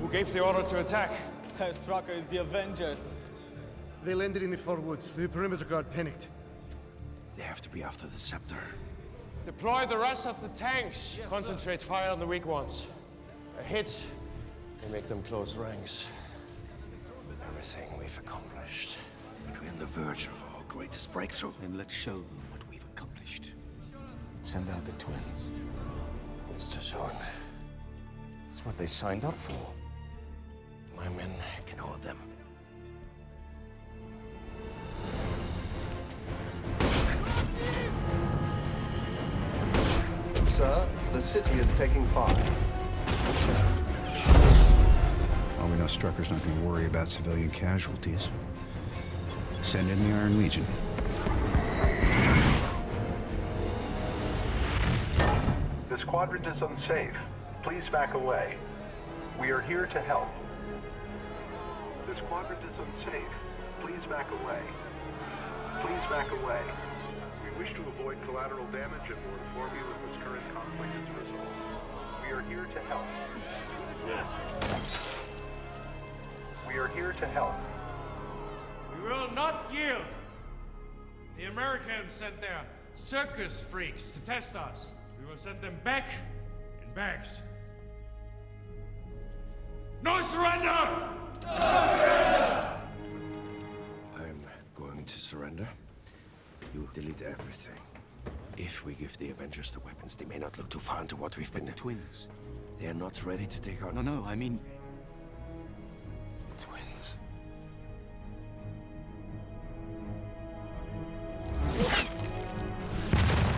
gave the order to attack? Herr Strucker is the Avengers. They landed in the far woods. The perimeter guard panicked. They have to be after the scepter. Deploy the rest of the tanks. Yes, concentrate fire on the weak ones. A hit, we make them close ranks. Everything we've accomplished. But we're on the verge of our greatest breakthrough. Then let's show them what we've accomplished. Send out the twins. It's too soon. It's what they signed up for. My men Can hold them. Sir, the city is taking fire. Well, we know Strucker's not going to worry about civilian casualties. Send in the Iron Legion. This quadrant is unsafe. Please back away. We are here to help. This quadrant is unsafe. Please back away. Please back away. We wish to avoid collateral damage and will inform you when this current conflict is resolved. We are here to help. We are here to help. We will not yield. The Americans sent their circus freaks to test us. We will send them back in bags. No surrender! No surrender! I'm going to surrender. You delete everything. If we give the Avengers the weapons, they may not look too far into what we've been... Twins. They are not ready to take on... No, I mean